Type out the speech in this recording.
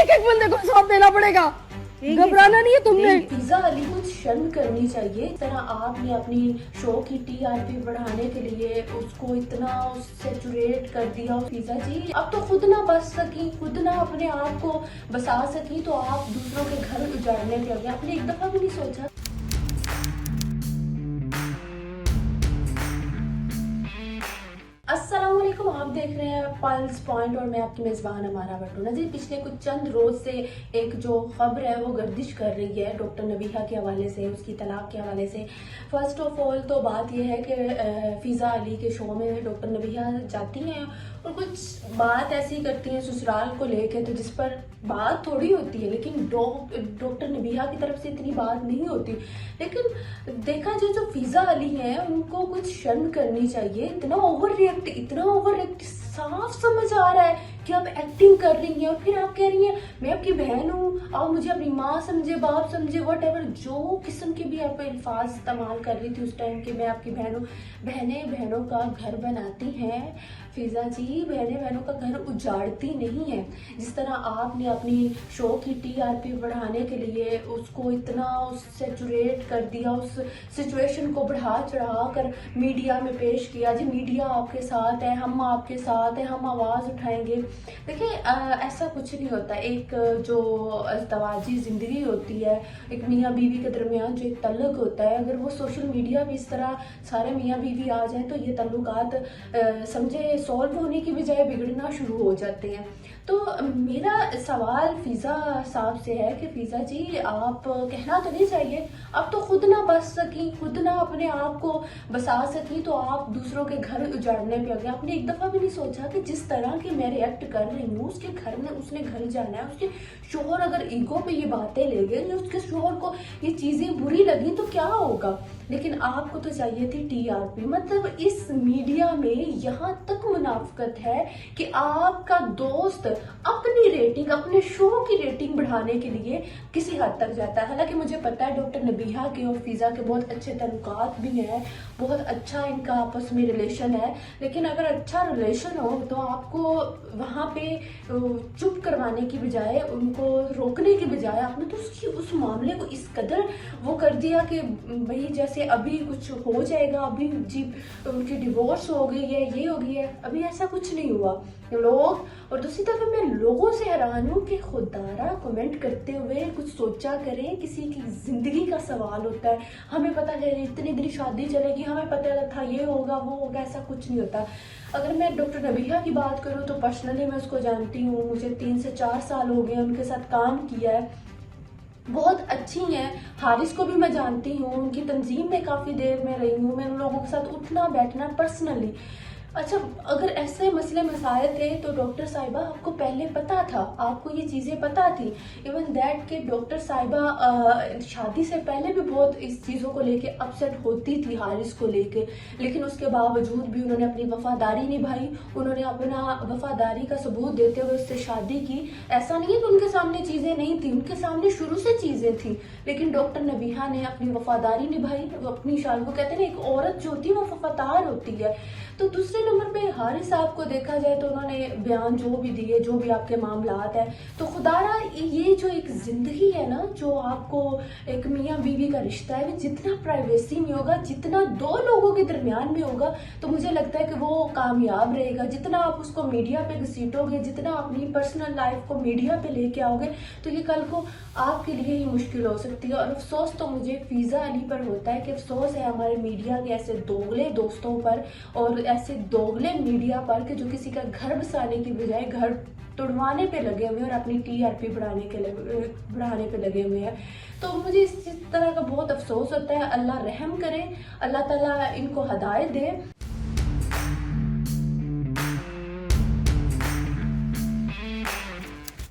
एक एक बंदे को हिसाब देना पड़ेगा, घबराना नहीं है तुमने। फिजा अली कुछ शर्म करनी चाहिए। इस तरह आपने अपनी शो की टीआरपी बढ़ाने के लिए उसको इतना सैचुरेट कर दिया। फिजा जी अब तो खुद ना बच सकी, खुद ना अपने आप को बसा सकी, तो आप दूसरों के घर उजाड़ने पे आ गए। आपने एक दफा भी नहीं सोचा? अस्सलामुअलैकुम, आप देख रहे हैं पल्स पॉइंट और मैं आपकी मेज़बान अमारा भट्टू। नज़ीर, पिछले कुछ चंद रोज़ से एक जो खबर है वो गर्दिश कर रही है डॉक्टर नबीहा के हवाले से, उसकी तलाक के हवाले से। फर्स्ट ऑफ ऑल तो बात यह है कि फिज़ा अली के शो में डॉक्टर नबीहा जाती हैं और कुछ बात ऐसी करती हैं ससुराल को लेकर, तो जिस पर बात थोड़ी होती है, लेकिन डॉक्टर नबीहा की तरफ से इतनी बात नहीं होती। लेकिन देखा जाए जो फिज़ा अली हैं उनको कुछ शर्म करनी चाहिए। इतना ओवर रिएक्ट साफ समझ आ रहा है कि आप एक्टिंग कर रही हैं और फिर आप कह रही हैं मैं आपकी बहन हूँ, आप मुझे अपनी माँ समझे, बाप समझे, वट एवर जो किस्म के भी आप अल्फाज इस्तेमाल कर रही थी उस टाइम कि मैं आपकी बहन हूँ। बहनें बहनों का घर बनाती हैं फिजा जी, बहनें बहनों का घर उजाड़ती नहीं है। जिस तरह आपने अपनी शो की टीआरपी बढ़ाने के लिए उसको इतना सैचुरेट कर दिया, उस सिचुएशन को बढ़ा चढ़ा कर मीडिया में पेश किया, जी मीडिया आपके साथ है, हम आपके साथ हैं, हम आवाज़ उठाएंगे। देखिए ऐसा कुछ नहीं होता। एक जो अज़दवाजी ज़िंदगी होती है, एक मियाँ बीवी के दरमियान जो एक तल्लुक होता है, अगर वो सोशल मीडिया भी इस तरह सारे मियाँ बीवी आ जाएं तो ये तल्लुकात समझे सॉल्व होने की बजाय बिगड़ना शुरू हो जाते हैं। तो मेरा सवाल फिज़ा साहब से है कि फिज़ा जी आप कहना तो नहीं चाहिए, आप तो खुद ना बच सकी, खुद ना अपने आप को बसा सकी, तो आप दूसरों के घर उजाड़ने पे आ गए। आपने एक दफ़ा भी नहीं सोचा कि जिस तरह की मैं रिएक्ट कर रही हूँ उसके घर में, उसने घर जाना है, उसके शोहर अगर ईगो पे ये बातें ले गए, उसके शोहर को ये चीज़ें बुरी लगी तो क्या होगा। लेकिन आपको तो चाहिए थी टीआरपी। मतलब इस मीडिया में यहाँ तक मुनाफकत है कि आपका दोस्त अपनी रेटिंग, अपने शो की रेटिंग बढ़ाने के लिए किसी हद तक जाता है। हालांकि मुझे पता है डॉक्टर नबीहा के और फिज़ा के बहुत अच्छे तल्लुकात भी हैं, बहुत अच्छा इनका आपस में रिलेशन है, लेकिन अगर अच्छा रिलेशन हो तो आपको वहाँ पे चुप करवाने की बजाय, उनको रोकने की बजाय आपने तो उस मामले को इस कदर वो कर दिया कि भाई जैसे अभी कुछ हो जाएगा, अभी जी उनकी डिवोर्स हो गई है, ये हो गई है। अभी ऐसा कुछ नहीं हुआ लोग। और दूसरी तरफ मैं लोगों से हैरान हूँ कि खुदारा कमेंट करते हुए कुछ सोचा करें, किसी की जिंदगी का सवाल होता है। हमें पता है इतने दिन शादी चलेगी, हमें पता था ये होगा वो होगा, ऐसा कुछ नहीं होता। अगर मैं डॉक्टर नबीहा की बात करूँ तो पर्सनली मैं उसको जानती हूँ, मुझे 3 से 4 साल हो गए उनके साथ काम किया है, बहुत अच्छी हैं। हारिस को भी मैं जानती हूँ, उनकी तंजीम में काफ़ी देर में रही हूँ, मैं उन लोगों के साथ उठना बैठना पर्सनली। अच्छा, अगर ऐसे मसले मसाइल थे तो डॉक्टर साहिबा आपको पहले पता था, आपको ये चीज़ें पता थी। इवन दैट कि डॉक्टर साहिबा शादी से पहले भी बहुत इस चीज़ों को लेके अपसेट होती थी हारिस को लेके, लेकिन उसके बावजूद भी उन्होंने अपनी वफादारी निभाई, उन्होंने अपना वफादारी का सबूत देते हुए उससे शादी की। ऐसा नहीं है कि उनके सामने चीज़ें नहीं थी, उनके सामने शुरू से चीज़ें थी, लेकिन डॉक्टर नबीहा ने अपनी वफादारी निभाई। अपनी शान को कहते हैं ना, एक औरत जो होती है वो वफादार होती है। तो दूसरे नंबर पे हारिस साहब को देखा जाए तो उन्होंने बयान जो भी दिए, जो भी आपके मामलात है, तो खुदारा ये जो एक जिंदगी है ना, जो आपको एक मियाँ बीवी का रिश्ता है, वो जितना प्राइवेसी में होगा, जितना दो लोगों के दरमियान में होगा, तो मुझे लगता है कि वो कामयाब रहेगा। जितना आप उसको मीडिया पे घसीटोगे, जितना अपनी पर्सनल लाइफ को मीडिया पे लेके आओगे, तो ये कल को आपके लिए ही मुश्किल हो सकती है। और अफसोस तो मुझे फिज़ा अली पर होता है कि अफसोस है हमारे मीडिया के ऐसे दोगले दोस्तों पर और ऐसे दोगले मीडिया पर कि जो किसी का घर बसाने की बजाय घर तोड़वाने पे लगे हुए हैं और अपनी टीआरपी बढ़ाने पे लगे हुए हैं। तो मुझे इस तरह का बहुत अफसोस होता है। अल्लाह रहम करे, अल्लाह ताला इनको हदायत दे।